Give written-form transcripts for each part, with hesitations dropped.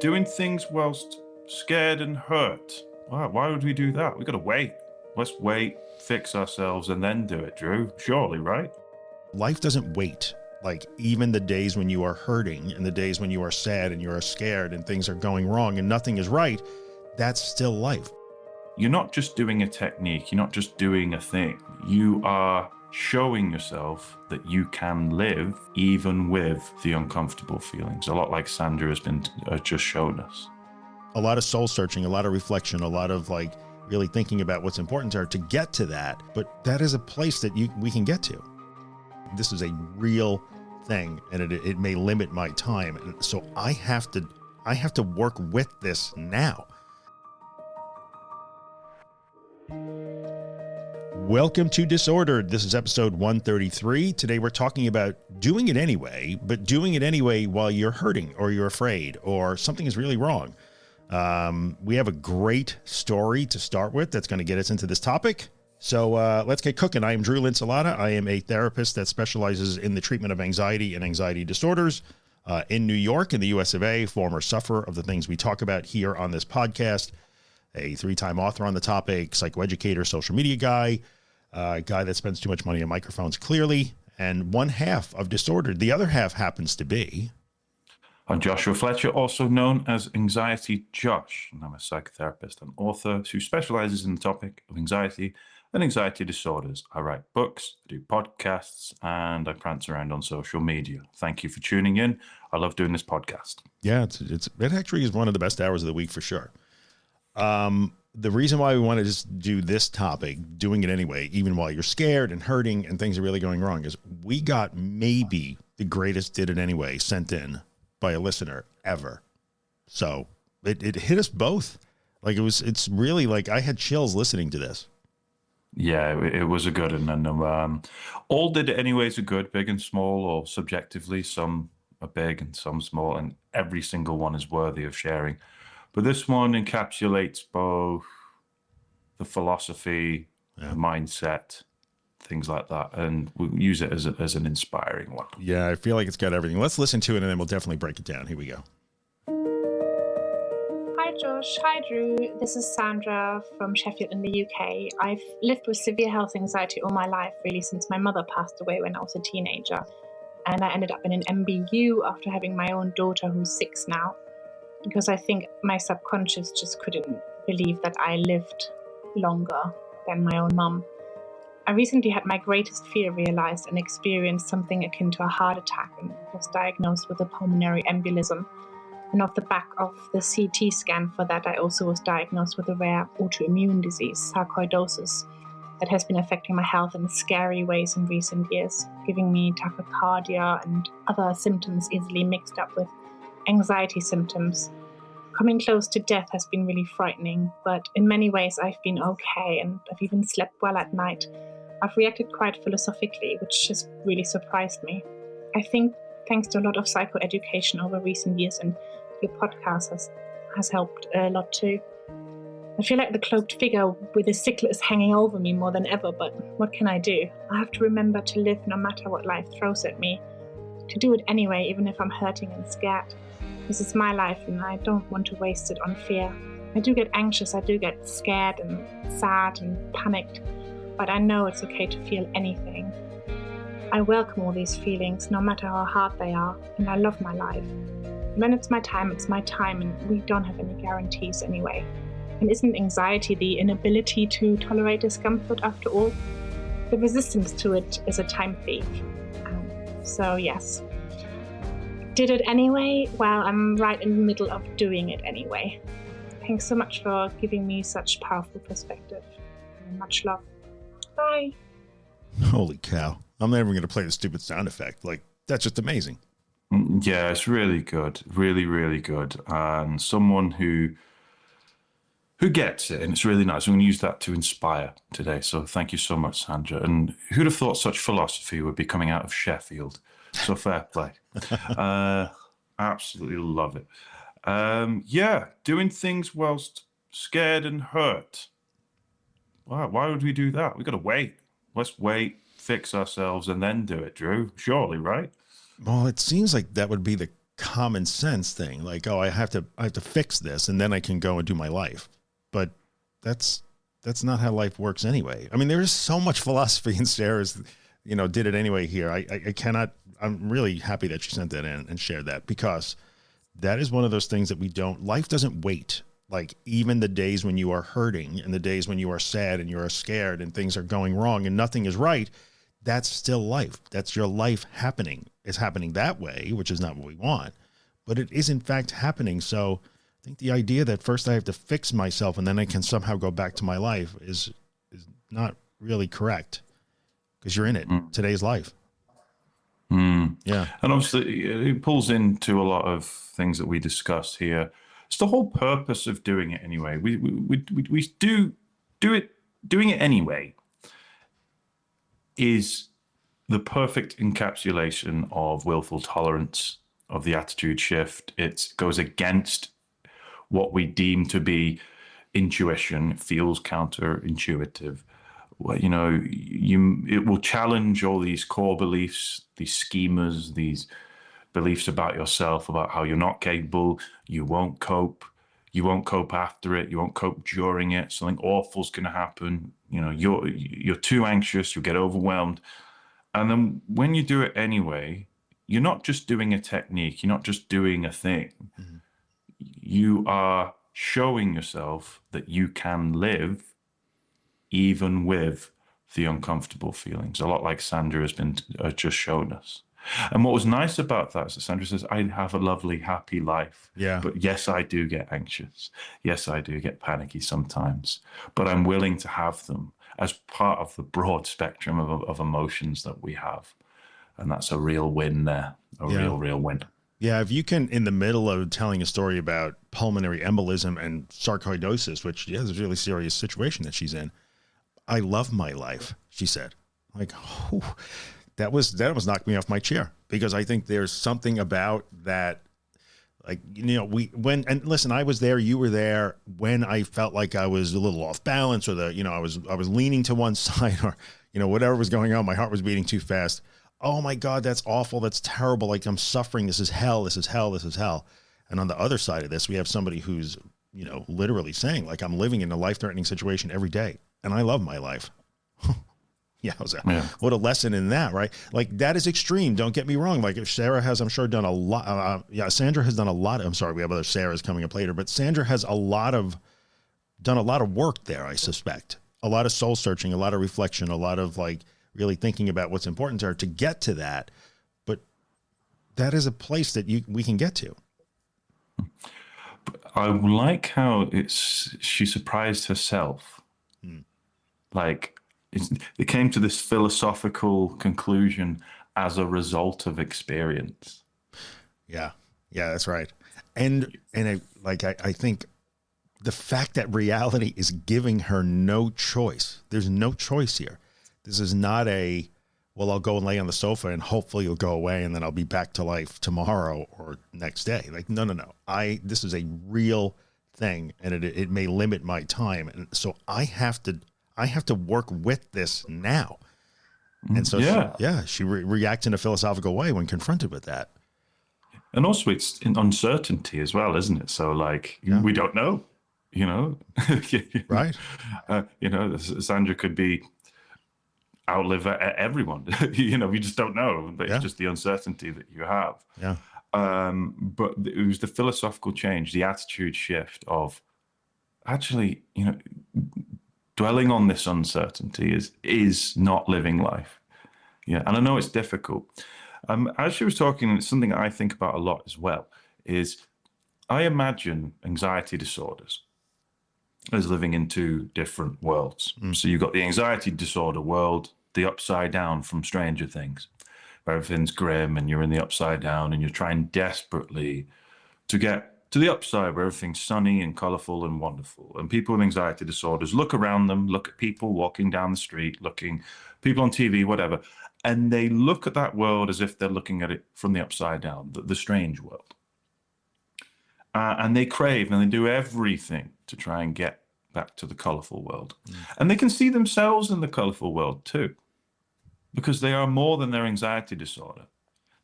doing things whilst scared and hurt. Why would we do that? We gotta wait. Let's wait, fix ourselves, and then do it, Drew. Surely, right? Life doesn't wait. Like, even the days when you are hurting and the days when you are sad and you are scared and things are going wrong and nothing is right, that's still life. You're not just doing a technique. You're not just doing a thing. You are showing yourself that you can live even with the uncomfortable feelings. A lot like Sandra has been just shown us. A lot of soul searching, a lot of reflection, a lot of like really thinking about what's important to her to get to that. But that is a place that we can get to. This is a real thing, and it may limit my time. And so I have to work with this now. Welcome to Disordered. This is episode 133. Today we're talking about doing it anyway, but doing it anyway while you're hurting or you're afraid or something is really wrong. We have a great story to start with that's going to get us into this topic. So let's get cooking. I am Drew Linsalata. I am a therapist that specializes in the treatment of anxiety and anxiety disorders in New York, in the US of A, former sufferer of the things we talk about here on this podcast, a 3-time author on the topic, psychoeducator, social media guy, guy that spends too much money on microphones, clearly, and one half of Disordered. The other half happens to be... I'm Joshua Fletcher, also known as Anxiety Josh, and I'm a psychotherapist and author who specializes in the topic of anxiety and anxiety disorders. I write books, I do podcasts, and I prance around on social media. Thank you for tuning in. I love doing this podcast. Yeah, it actually is one of the best hours of the week for sure. The reason why we want to just do this topic, doing it anyway, even while you're scared and hurting and things are really going wrong, is we got maybe the greatest did it anyway sent in by a listener ever. So it hit us both. Like it's really like I had chills listening to this. Yeah, it was a good one. And all did it anyways are good, big and small, or subjectively, some are big and some small, and every single one is worthy of sharing. But this one encapsulates both the philosophy, the mindset, things like that, and we'll use it as an inspiring one. Yeah, I feel like it's got everything. Let's listen to it, and then we'll definitely break it down. Here we go. Hi Josh, hi Drew. This is Sandra from Sheffield in the UK. I've lived with severe health anxiety all my life, really, since my mother passed away when I was a teenager. And I ended up in an MBU after having my own daughter who's 6 now, because I think my subconscious just couldn't believe that I lived longer than my own mum. I recently had my greatest fear realized and experienced something akin to a heart attack and was diagnosed with a pulmonary embolism. And off the back of the CT scan for that, I also was diagnosed with a rare autoimmune disease, sarcoidosis, that has been affecting my health in scary ways in recent years, giving me tachycardia and other symptoms easily mixed up with anxiety symptoms. Coming close to death has been really frightening, but in many ways I've been okay, and I've even slept well at night. I've reacted quite philosophically, which has really surprised me. I think thanks to a lot of psychoeducation over recent years, and your podcast has helped a lot too. I feel like the cloaked figure with a sickle is hanging over me more than ever, but what can I do? I have to remember to live no matter what life throws at me, to do it anyway, even if I'm hurting and scared. This is my life, and I don't want to waste it on fear. I do get anxious, I do get scared and sad and panicked, but I know it's okay to feel anything. I welcome all these feelings, no matter how hard they are, and I love my life. When it's my time, and we don't have any guarantees anyway. And isn't anxiety the inability to tolerate discomfort after all? The resistance to it is a time thief. So yes. Did it anyway? Well, I'm right in the middle of doing it anyway. Thanks so much for giving me such powerful perspective. Much love. Bye. Holy cow. I'm never going to play the stupid sound effect. Like, that's just amazing. Yeah, it's really good. Really, really good. And someone who gets it, and it's really nice. I'm going to use that to inspire today. So thank you so much, Sandra. And who'd have thought such philosophy would be coming out of Sheffield? So fair play. Absolutely love it. Yeah, doing things whilst scared and hurt. Why would we do that? We got to wait. Let's wait, fix ourselves, and then do it, Drew. Surely, right? Well, it seems like that would be the common sense thing. Like, oh, I have to fix this and then I can go and do my life. But that's not how life works anyway. I mean, there is so much philosophy in Sarah's, did it anyway here. I cannot, I'm really happy that she sent that in and shared that, because that is one of those things that life doesn't wait. Like, even the days when you are hurting and the days when you are sad and you are scared and things are going wrong and nothing is right, that's still life. That's your life happening. It's happening that way, which is not what we want, but it is in fact happening. So I think the idea that first I have to fix myself and then I can somehow go back to my life is not really correct, because you're in it. Today's life. Yeah. And obviously it pulls into a lot of things that we discussed here. It's the whole purpose of doing it anyway. We do it. Doing it anyway is the perfect encapsulation of willful tolerance, of the attitude shift. It goes against what we deem to be intuition. It feels counterintuitive. Well, it will challenge all these core beliefs, these schemas, these beliefs about yourself, about how you're not capable, you won't cope after it, you won't cope during it, something awful's going to happen, you're too anxious, you'll get overwhelmed. And then when you do it anyway, you're not just doing a technique, you're not just doing a thing. You are showing yourself that you can live even with the uncomfortable feelings, a lot like Sandra has been just shown us. And what was nice about that is that Sandra says, I have a lovely, happy life. Yeah. But yes, I do get anxious. Yes, I do get panicky sometimes. But I'm willing to have them as part of the broad spectrum of emotions that we have. And that's a real win there. Real win. Yeah. If you can, in the middle of telling a story about pulmonary embolism and sarcoidosis, which is a really serious situation that she's in, I love my life, she said. Like, whew. That was knocked me off my chair, because I think there's something about that. Like, and listen, I was there, you were there when I felt like I was a little off balance, or I was leaning to one side, or, whatever was going on. My heart was beating too fast. Oh my God, that's awful. That's terrible. Like, I'm suffering. This is hell. This is hell. This is hell. And on the other side of this, we have somebody who's, literally saying, like, I'm living in a life-threatening situation every day and I love my life. Yeah, what a lesson in that, right? Like, that is extreme. Don't get me wrong. Like, if Sarah has, I'm sure, done a lot. Sandra has done a lot. I'm sorry, we have other Sarahs coming up later, but Sandra has done a lot of work there, I suspect. A lot of soul searching, a lot of reflection, a lot of, like, really thinking about what's important to her to get to that. But that is a place that we can get to. I like how she surprised herself. Like, it came to this philosophical conclusion as a result of experience. Yeah, that's right. And I think the fact that reality is giving her no choice. There's no choice here. This is not I'll go and lay on the sofa and hopefully it'll go away and then I'll be back to life tomorrow or next day. Like, no. This is a real thing, and it may limit my time. And so I have to work with this now. And so she reacts in a philosophical way when confronted with that. And also it's in uncertainty as well, isn't it? So, like, we don't know, Right. Sandra could outlive everyone, we just don't know, but it's just the uncertainty that you have. Yeah. But it was the philosophical change, the attitude shift of actually, dwelling on this uncertainty is not living life. Yeah. And I know it's difficult. As she was talking, it's something I think about a lot as well, is I imagine anxiety disorders as living in two different worlds. So you've got the anxiety disorder world, the upside down from Stranger Things, where everything's grim and you're in the upside down and you're trying desperately to get to the upside where everything's sunny and colorful and wonderful. And people with anxiety disorders look around them, look at people walking down the street, people on TV, whatever, and they look at that world as if they're looking at it from the upside down, the strange world. And they crave and they do everything to try and get back to the colorful world. And they can see themselves in the colorful world too, because they are more than their anxiety disorder.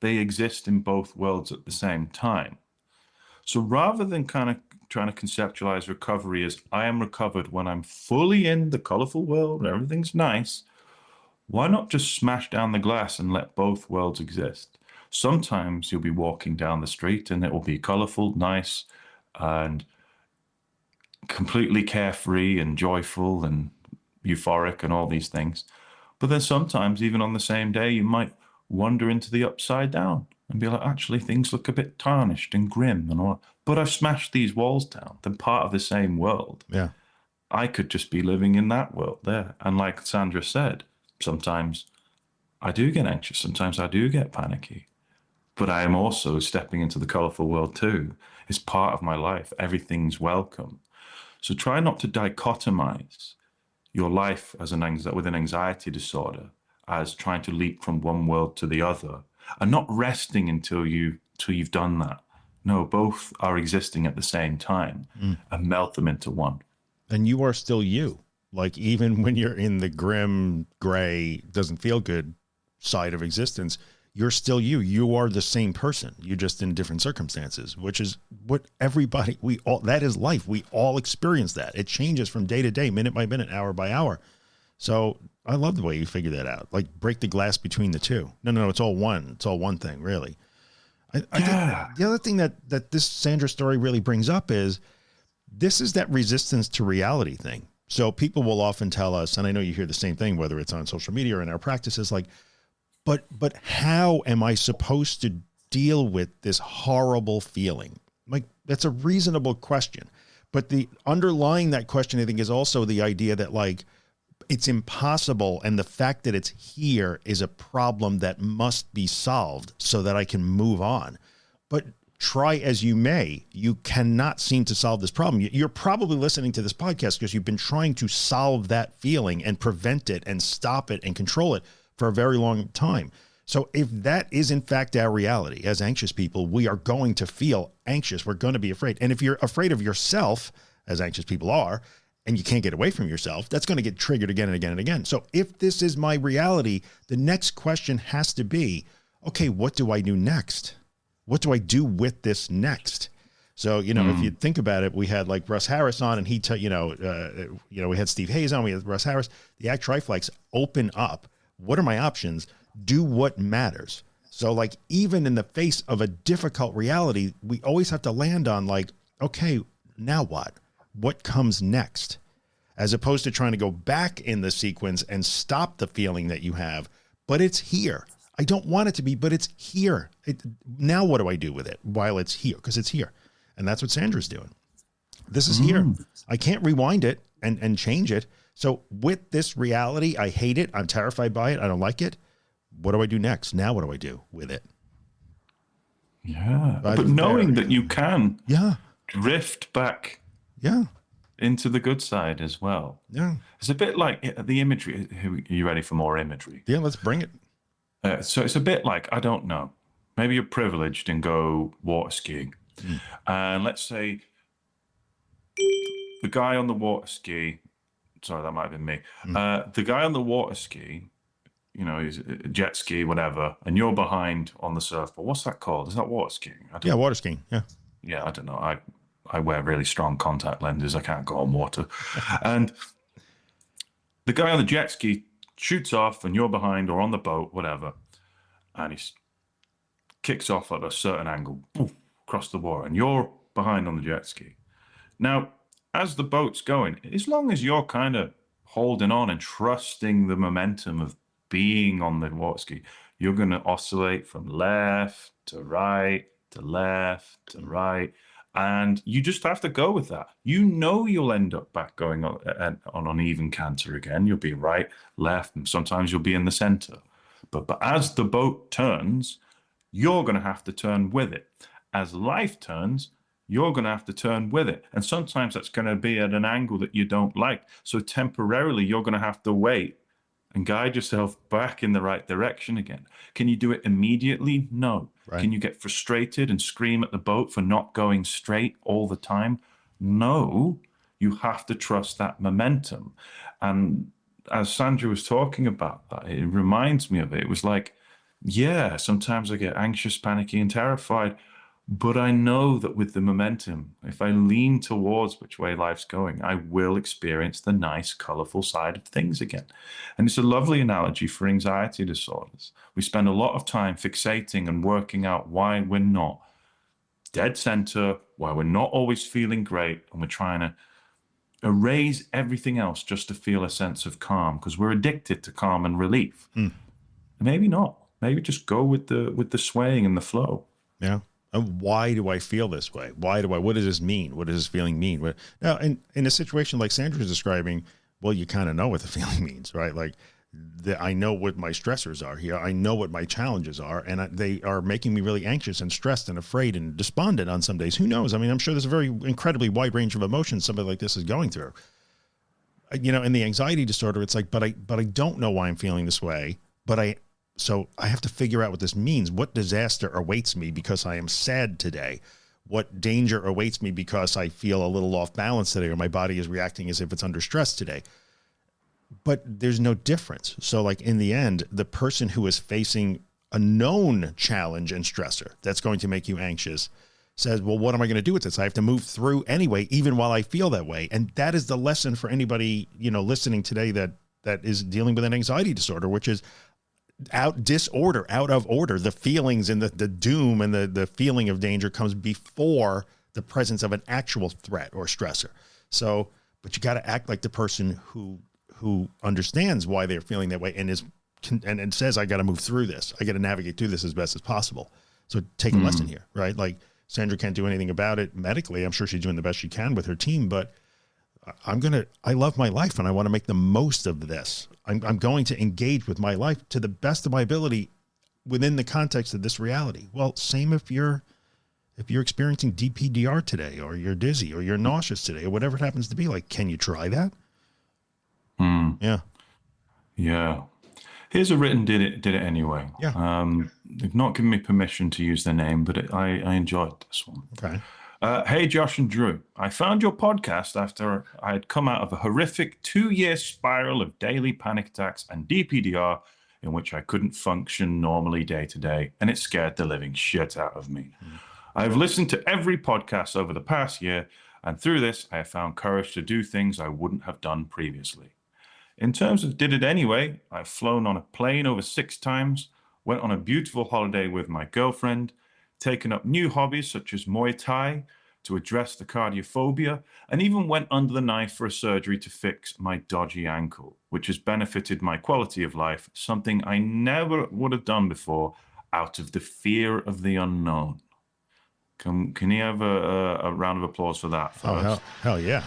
they exist in both worlds at the same time. So rather than kind of trying to conceptualize recovery as I am recovered when I'm fully in the colorful world and everything's nice, why not just smash down the glass and let both worlds exist? Sometimes you'll be walking down the street and it will be colorful, nice, and completely carefree and joyful and euphoric and all these things. But then sometimes, even on the same day, you might wander into the upside down and be like, actually, things look a bit tarnished and grim and all. But I've smashed these walls down. They're part of the same world. Yeah. I could just be living in that world there. And like Sandra said, sometimes I do get anxious. Sometimes I do get panicky. But I am also stepping into the colorful world too. It's part of my life. Everything's welcome. So try not to dichotomize your life as with an anxiety disorder as trying to leap from one world to the other and not resting until you've done that. No, both are existing at the same time and melt them into one. And you are still you. Like, even when you're in the grim, gray, doesn't feel good side of existence, you're still you. You are the same person. You're just in different circumstances, which is what everybody, that is life. We all experience that. It changes from day to day, minute by minute, hour by hour. So I love the way you figure that out. Like, break the glass between the two. No, it's all one. It's all one thing, really. I think the other thing that this Sandra story really brings up is this is that resistance to reality thing. So people will often tell us, and I know you hear the same thing, whether it's on social media or in our practices, like, but how am I supposed to deal with this horrible feeling? Like, that's a reasonable question. But the underlying that question, I think, is also the idea that, like, it's impossible. And the fact that it's here is a problem that must be solved so that I can move on. But try as you may, you cannot seem to solve this problem. You're probably listening to this podcast because you've been trying to solve that feeling and prevent it and stop it and control it for a very long time. So if that is in fact our reality as anxious people, we are going to feel anxious. We're going to be afraid. And if you're afraid of yourself, as anxious people are, and you can't get away from yourself, that's going to get triggered again and again and again. So if this is my reality, the next question has to be, okay, what do I do next? What do I do with this next? So, if you think about it, we had like Russ Harris on, and he, we had Steve Hayes on, we had Russ Harris. The Act Triflex open up. What are my options? Do what matters. So, like, even in the face of a difficult reality, we always have to land on, like, okay, now what? What comes next? As opposed to trying to go back in the sequence and stop the feeling that you have, but it's here. I don't want it to be, but it's here. Now what do I do with it while it's here? Because it's here. And that's what Sandra's doing. This is here. I can't rewind it and change it. So with this reality, I hate it. I'm terrified by it. I don't like it. What do I do next? Now what do I do with it? Yeah. But knowing that you can drift back into the good side as well. Yeah. It's a bit like the imagery. Are you ready for more imagery? Yeah, let's bring it. So it's a bit like, I don't know, maybe you're privileged and go water skiing. And let's say the guy on the water ski, sorry, that might have been me. The guy on the water ski, he's a jet ski, whatever, and you're behind on the surfboard. What's that called? Is that water skiing? Water skiing. Yeah. Yeah, I don't know. I wear really strong contact lenses. I can't go on water. And the guy on the jet ski shoots off and you're behind or on the boat, whatever. And he kicks off at a certain angle, poof, across the water, and you're behind on the jet ski. Now, as the boat's going, as long as you're kind of holding on and trusting the momentum of being on the water ski, you're going to oscillate from left to right, to left to right. And you just have to go with that. You'll end up back going on uneven canter again. You'll be right, left, and sometimes you'll be in the center. But as the boat turns, you're going to have to turn with it. As life turns, you're going to have to turn with it. And sometimes that's going to be at an angle that you don't like. So temporarily, you're going to have to wait and guide yourself back in the right direction again. Can you do it immediately? No. Right. Can you get frustrated and scream at the boat for not going straight all the time? No. You have to trust that momentum. And as Sandra was talking about that, it reminds me of it. It was like Yeah, sometimes I get anxious, panicky, and terrified. But I know that with the momentum, if I lean towards which way life's going, I will experience the nice, colorful side of things again. And it's a lovely analogy for anxiety disorders. We spend a lot of time fixating and working out why we're not dead center, why we're not always feeling great, and we're trying to erase everything else just to feel a sense of calm because we're addicted to calm and relief. Maybe not. Maybe just go with the swaying and the flow. Yeah. And why do I feel this way? What does this mean? What does this feeling mean? Now, in a situation like Sandra's describing, well, you kind of know what the feeling means, right? Like I know what my stressors are here. I know what my challenges are, and they are making me really anxious and stressed and afraid and despondent on some days. Who knows? I mean, I'm sure there's a very incredibly wide range of emotions somebody like this is going through. You know, in the anxiety disorder, it's like, but I don't know why I'm feeling this way, so I have to figure out what this means. What disaster awaits me because I am sad today? What danger awaits me because I feel a little off balance today, or my body is reacting as if it's under stress today? But there's no difference. So like in the end, the person who is facing a known challenge and stressor that's going to make you anxious says, well, what am I going to do with this? I have to move through anyway, even while I feel that way. And that is the lesson for anybody, you know, listening today that is dealing with an anxiety disorder, which is out of order. The feelings and the doom and the feeling of danger comes before the presence of an actual threat or stressor. So, but you got to act like the person who understands why they're feeling that way and says, I got to move through this. I got to navigate through this as best as possible. So take a lesson here, right? Like Sandra can't do anything about it medically. I'm sure she's doing the best she can with her team, but I love my life and I want to make the most of this. I'm going to engage with my life to the best of my ability within the context of this reality. Well, same if you're experiencing DPDR today, or you're dizzy, or you're nauseous today, or whatever it happens to be. Like, can you try that? Yeah. Here's a written did it anyway. Yeah. They've not given me permission to use their name, but I enjoyed this one. Okay. Hey, Josh and Drew, I found your podcast after I had come out of a horrific 2-year spiral of daily panic attacks and DPDR in which I couldn't function normally day to day, and it scared the living shit out of me. I've listened to every podcast over the past year, and through this, I have found courage to do things I wouldn't have done previously. In terms of did it anyway, I've flown on a plane over 6 times, went on a beautiful holiday with my girlfriend, taken up new hobbies such as Muay Thai to address the cardiophobia, and even went under the knife for a surgery to fix my dodgy ankle, which has benefited my quality of life, something I never would have done before out of the fear of the unknown. Can you have a round of applause for that first? Oh, hell yeah.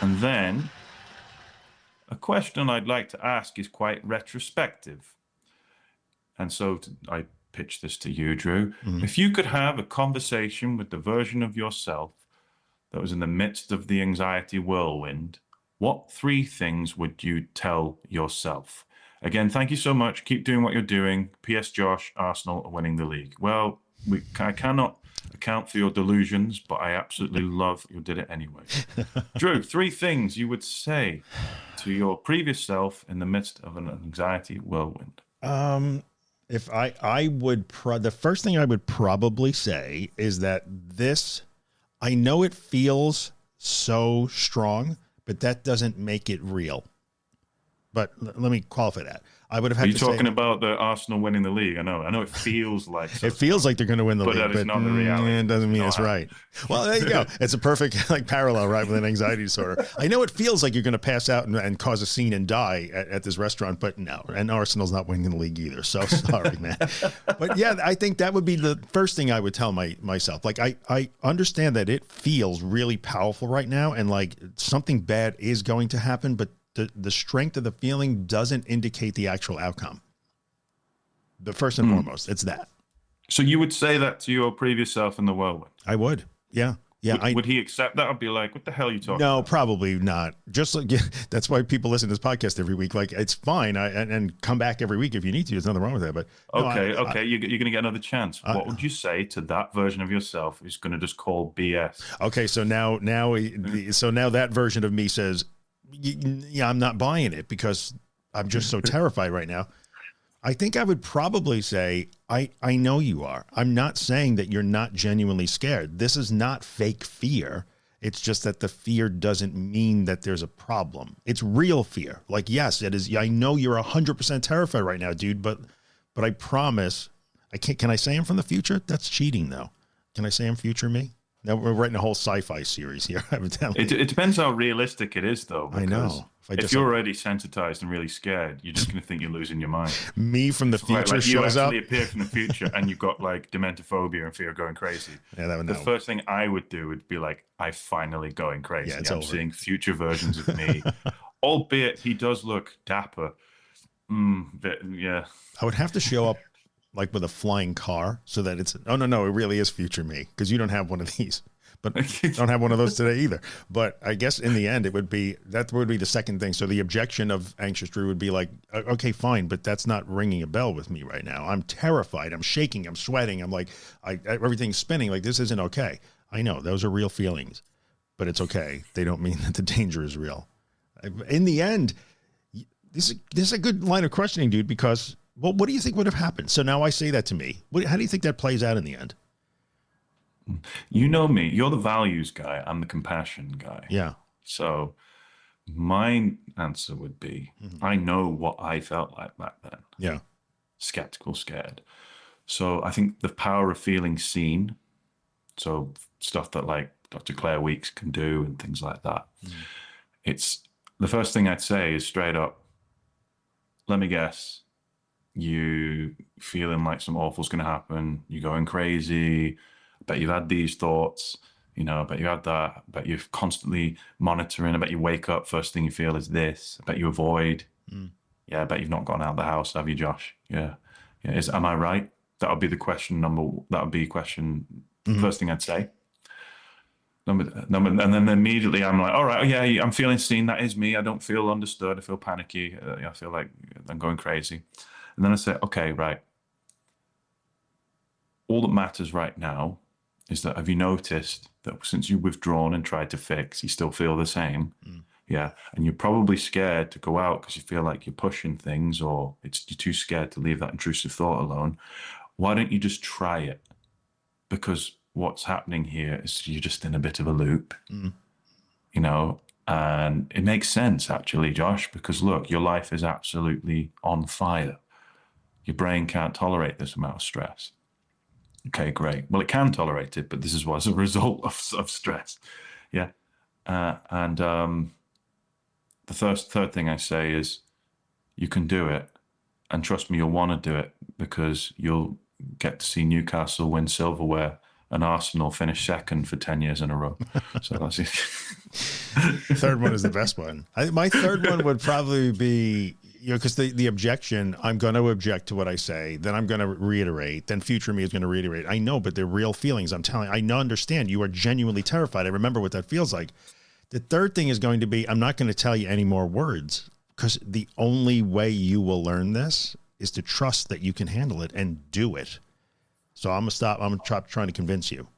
And then a question I'd like to ask is quite retrospective. And so I pitch this to you, Drew. If you could have a conversation with the version of yourself that was in the midst of the anxiety whirlwind, what 3 things would you tell yourself? Again, thank you so much. Keep doing what you're doing. P.S. Josh, Arsenal are winning the league. Well, I cannot account for your delusions, but I absolutely love you did it anyway. Drew, 3 things you would say to your previous self in the midst of an anxiety whirlwind. If I would, the first thing I would probably say is that I know it feels so strong, but that doesn't make it real. But let me qualify that. I would have had Are you talking about the Arsenal winning the league? I know it feels like it feels like they're going to win the league, that is not the reality. It doesn't mean it's right. Well, there you go. It's a perfect parallel, right, with an anxiety disorder. I know it feels like you're going to pass out and cause a scene and die at this restaurant, but no. And Arsenal's not winning the league either. So sorry, man. But yeah, I think that would be the first thing I would tell myself. Like I understand that it feels really powerful right now, and like something bad is going to happen, but the strength of the feeling doesn't indicate the actual outcome. The first and foremost, it's that. So you would say that to your previous self in the whirlwind? I would. Yeah. Yeah. Would he accept that? I'd be like, what the hell are you talking No, about? probably not. Just like, that's why people listen to this podcast every week. Like, it's fine. and come back every week if you need to. There's nothing wrong with that. But okay. You're going to get another chance. What would you say to that version of yourself who's going to just call BS? Okay. So now that version of me says, yeah, I'm not buying it because I'm just so terrified right now. I think I would probably say, I know you are. I'm not saying that you're not genuinely scared. This is not fake fear. It's just that the fear doesn't mean that there's a problem. It's real fear. Like, yes, it is. I know you're 100% terrified right now, dude, but I promise I can't. Can I say I'm from the future? That's cheating though. Can I say I'm future me? Now we're writing a whole sci-fi series here. It depends how realistic it is, though. I know. If you're already sensitized and really scared, you're just going to think you're losing your mind. Me from the future like shows up. You actually appear from the future, and you've got like dementophobia and fear of going crazy. Yeah, that would the first thing I would do would be like, I'm finally going crazy. Yeah, I'm seeing future versions of me, albeit he does look dapper. But, yeah, I would have to show up like with a flying car so that it's, oh no, it really is future me, because you don't have one of these, but don't have one of those today either. But I guess in the end, that would be the second thing. So the objection of Anxious Drew would be like, okay, fine, but that's not ringing a bell with me right now. I'm terrified. I'm shaking. I'm sweating. I'm like, everything's spinning. Like, this isn't okay. I know those are real feelings, but it's okay. They don't mean that the danger is real. In the end, this is a good line of questioning, dude, because, well, what do you think would have happened? So now I say that to me. How do you think that plays out in the end? You know me. You're the values guy. I'm the compassion guy. Yeah. So my answer would be, I know what I felt like back then. Yeah. Skeptical, scared. So I think the power of feeling seen, so stuff that like Dr. Claire Weeks can do and things like that. It's the first thing I'd say is straight up, let me guess, you feeling like some awful's going to happen. You're going crazy. I bet you've had these thoughts. I bet you had that. I bet you're constantly monitoring. I bet you wake up, first thing you feel is this. I bet you avoid. Yeah, I bet you've not gone out of the house, have you, Josh? Yeah. Am I right? That would be the question first thing I'd say. And then immediately I'm like, all right, yeah, I'm feeling seen. That is me. I don't feel understood. I feel panicky. I feel like I'm going crazy. And then I say, okay, right. All that matters right now is that, have you noticed that since you've withdrawn and tried to fix, you still feel the same? Yeah. And you're probably scared to go out because you feel like you're pushing things, or you're too scared to leave that intrusive thought alone. Why don't you just try it? Because what's happening here is you're just in a bit of a loop, and it makes sense actually, Josh, because look, your life is absolutely on fire. Your brain can't tolerate this amount of stress. Okay, great. Well, it can tolerate it, but this is as a result of stress. Yeah. And the third thing I say is you can do it. And trust me, you'll want to do it because you'll get to see Newcastle win silverware and Arsenal finish second for 10 years in a row. So that's it. The third one is the best one. My third one would probably be, because the objection, I'm going to object to what I say, then I'm going to reiterate, then future me is going to reiterate. I know, but they're real feelings. I understand you are genuinely terrified. I remember what that feels like. The third thing is going to be, I'm not going to tell you any more words, because the only way you will learn this is to trust that you can handle it and do it. So I'm going to stop. I'm going to stop trying to convince you.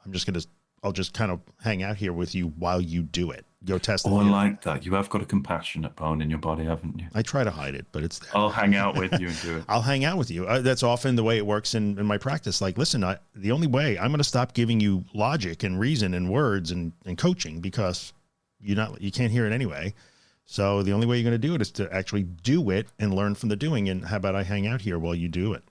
I'll just kind of hang out here with you while you do it. Go test it. Oh, I like that. You have got a compassionate bone in your body, haven't you? I try to hide it, but it's there. I'll hang out with you and do it. I'll hang out with you. That's often the way it works in my practice. Like, listen, the only way I'm going to stop giving you logic and reason and words and coaching, because you can't hear it anyway. So the only way you're going to do it is to actually do it and learn from the doing. And how about I hang out here while you do it?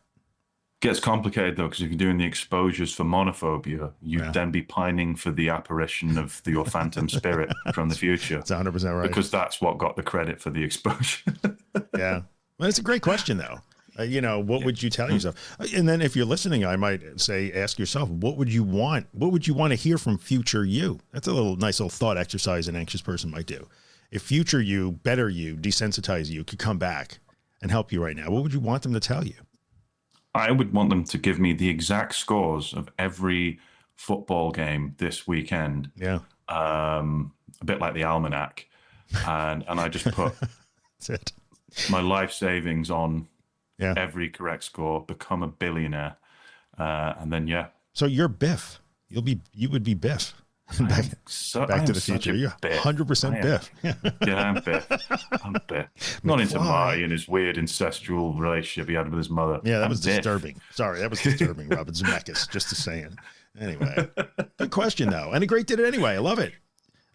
Gets complicated though, because if you're doing the exposures for monophobia, you'd then be pining for the apparition of your phantom spirit from the future. That's 100% right. Because that's what got the credit for the exposure. Yeah. Well, it's a great question though. What would you tell yourself? And then if you're listening, I might say, ask yourself, what would you want? What would you want to hear from future you? That's a nice little thought exercise an anxious person might do. If future you, better you, desensitize you, could come back and help you right now, what would you want them to tell you? I would want them to give me the exact scores of every football game this weekend. Yeah. A bit like the almanac. And I just put that's it. My life savings on every correct score, become a billionaire. And then, So you're Biff. You would be Biff. Back, So, Back I to am the such Future. a Yeah, Biff. 100% I am- Biff. Yeah, I'm Biff. I'm Biff. Not into McFly. Marty and his weird incestual relationship he had with his mother. Yeah, that I'm was Biff. disturbing. Sorry, that was disturbing, Robin Zemeckis, just to saying. Anyway, good question, though. And a great did it anyway. I love it.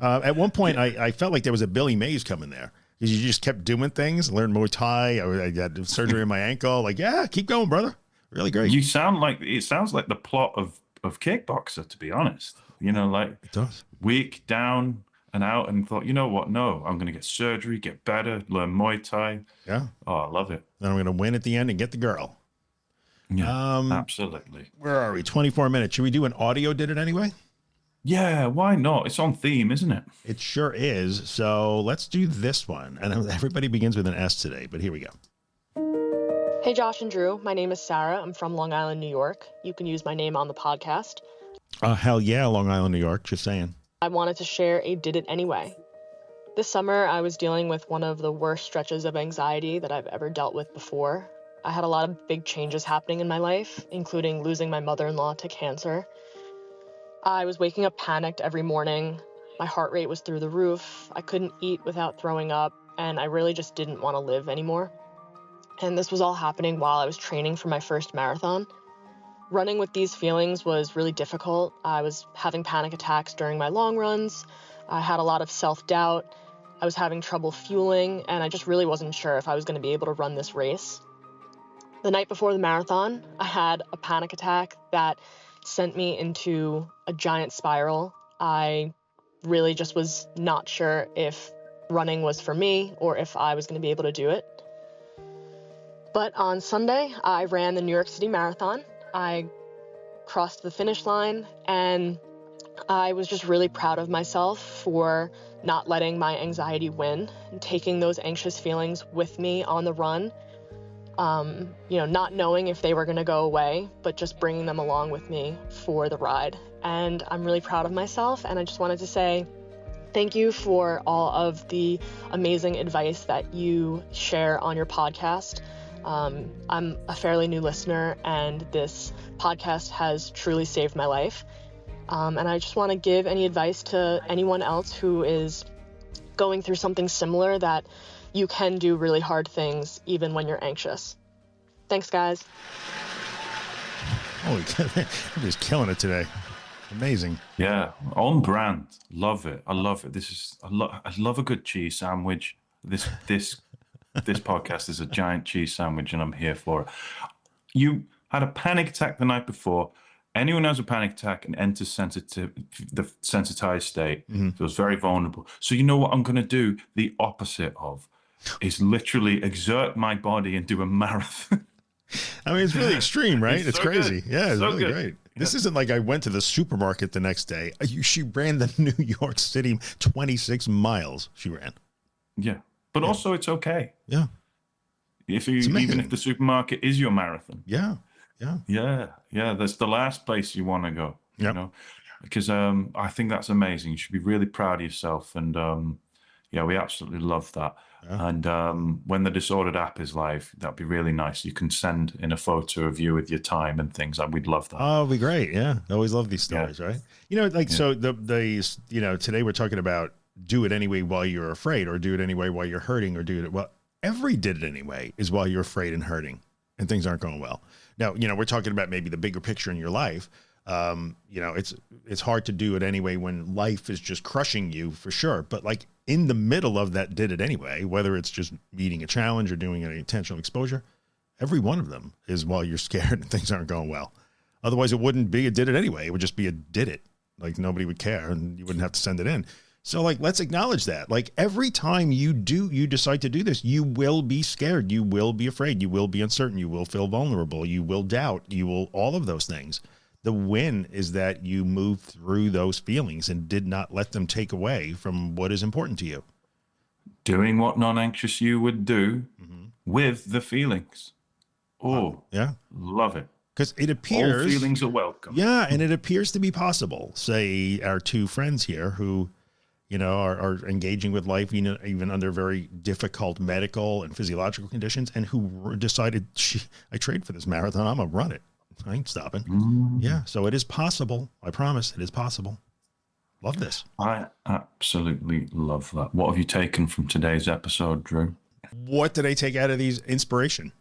At one point, I felt like there was a Billy Mays coming there because you just kept doing things, learned Muay Thai. I got surgery on my ankle. Like, yeah, keep going, brother. Really great. It sounds like the plot of Kickboxer, to be honest. Like It does. weak, down and out, and thought, you know what? No, I'm going to get surgery, get better, learn Muay Thai. Yeah. Oh, I love it. Then I'm going to win at the end and get the girl. Yeah, absolutely. Where are we? 24 minutes. Should we do an audio did it anyway? Yeah, why not? It's on theme, isn't it? It sure is. So let's do this one. And everybody begins with an S today, but here we go. Hey, Josh and Drew. My name is Sarah. I'm from Long Island, New York. You can use my name on the podcast. Hell yeah, Long Island, New York. Just saying. I wanted to share a did it anyway. This summer, I was dealing with one of the worst stretches of anxiety that I've ever dealt with before. I had a lot of big changes happening in my life, including losing my mother-in-law to cancer. I was waking up panicked every morning. My heart rate was through the roof. I couldn't eat without throwing up, and I really just didn't want to live anymore. And this was all happening while I was training for my first marathon. Running with these feelings was really difficult. I was having panic attacks during my long runs. I had a lot of self-doubt. I was having trouble fueling, and I just really wasn't sure if I was going to be able to run this race. The night before the marathon, I had a panic attack that sent me into a giant spiral. I really just was not sure if running was for me or if I was going to be able to do it. But on Sunday, I ran the New York City Marathon. I crossed the finish line, and I was just really proud of myself for not letting my anxiety win and taking those anxious feelings with me on the run. Not knowing if they were going to go away, but just bringing them along with me for the ride. And I'm really proud of myself, and I just wanted to say thank you for all of the amazing advice that you share on your podcast. I'm a fairly new listener, and this podcast has truly saved my life. And I just want to give any advice to anyone else who is going through something similar, that you can do really hard things even when you're anxious. Thanks, guys. Holy cow, everybody's killing it today. Amazing. Yeah, on brand. Love it. I love it. I love a good cheese sandwich. This podcast is a giant cheese sandwich, and I'm here for it. You had a panic attack the night before. Anyone who has a panic attack and enters the sensitized state feels very vulnerable. So you know what I'm going to do? The opposite of is literally exert my body and do a marathon. I mean, it's really extreme, right? It's so crazy. good. Yeah, it's So really good. great. This isn't like I went to the supermarket the next day. She ran the New York City 26 miles. She ran. Yeah, but also it's okay. Yeah. Even if the supermarket is your marathon. Yeah. Yeah. That's the last place you want to go. Yep. You know, because I think that's amazing. You should be really proud of yourself, and we absolutely love that. Yeah. And when the Disordered app is live, that'd be really nice. You can send in a photo of you with your time and things. We'd love that. Oh, it'd be great. Yeah. I always love these stories, right? So today we're talking about do it anyway while you're afraid, or do it anyway while you're hurting, or do it. Well, every did it anyway is while you're afraid and hurting and things aren't going well. Now, we're talking about maybe the bigger picture in your life. It's hard to do it anyway when life is just crushing you, for sure. But like in the middle of that did it anyway, whether it's just meeting a challenge or doing an intentional exposure, every one of them is while you're scared and things aren't going well. Otherwise it wouldn't be a did it anyway. It would just be a did it. Like nobody would care and you wouldn't have to send it in. So like, let's acknowledge that. Like every time you decide to do this, you will be scared. You will be afraid. You will be uncertain. You will feel vulnerable. You will doubt. You will, all of those things. The win is that you moved through those feelings and did not let them take away from what is important to you. Doing what non-anxious you would do with the feelings. Oh, yeah. Love it. Because it appears all feelings are welcome. Yeah. And it appears to be possible. Say our two friends here who, are engaging with life, even under very difficult medical and physiological conditions, and who decided, I trained for this marathon. I'm going to run it. I ain't stopping. Yeah. So it is possible. I promise it is possible. Love this. I absolutely love that. What have you taken from today's episode, Drew? What did I take out of these? Inspiration,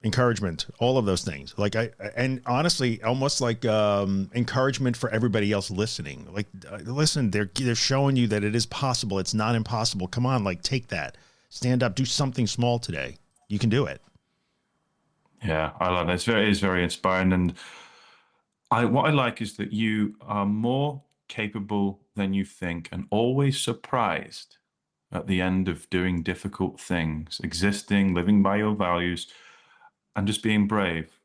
encouragement, all of those things. Like and honestly, almost like encouragement for everybody else listening. Like, listen, they're showing you that it is possible. It's not impossible. Come on, like, take that, stand up, do something small today. You can do it. Yeah, I love it. It is very inspiring. And what I like is that you are more capable than you think, and always surprised at the end of doing difficult things, existing, living by your values, and just being brave.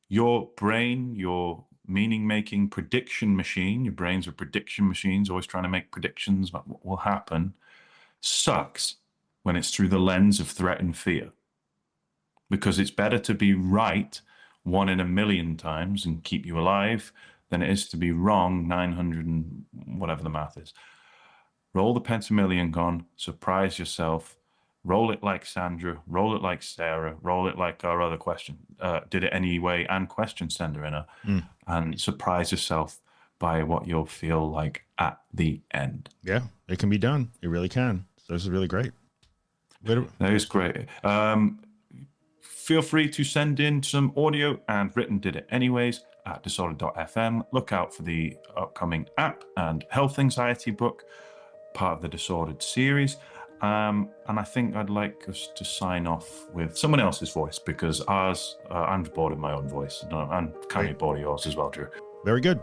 Your brain, your meaning-making prediction machine, your brain's a prediction machine, always trying to make predictions about what will happen, sucks when it's through the lens of threat and fear. Because it's better to be right 1 in a million times and keep you alive than it is to be wrong 900 and whatever the math is. Roll the pentamillion gone, surprise yourself, roll it like Sandra, roll it like Sarah, roll it like our other question, did it anyway, and question sender in her, and surprise yourself by what you'll feel like at the end. Yeah, it can be done. It really can. So this is really great. That is great. Feel free to send in some audio and written did it anyways at disorder.fm. Look out for the upcoming app and health anxiety book, part of the Disordered series. And I think I'd like us to sign off with someone else's voice, because ours, I'm bored of my own voice. I'm kind of bored of yours as well, Drew. Very good.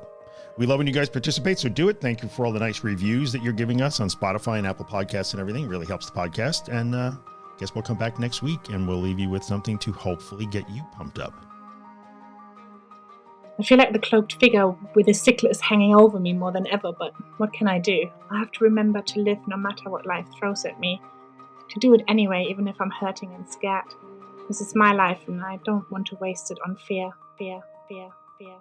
We love when you guys participate, so do it. Thank you for all the nice reviews that you're giving us on Spotify and Apple Podcasts and everything. It really helps the podcast. And guess we'll come back next week and we'll leave you with something to hopefully get you pumped up. I feel like the cloaked figure with a sickle is hanging over me more than ever, but what can I do? I have to remember to live no matter what life throws at me, to do it anyway, even if I'm hurting and scared. This is my life and I don't want to waste it on fear, fear, fear, fear.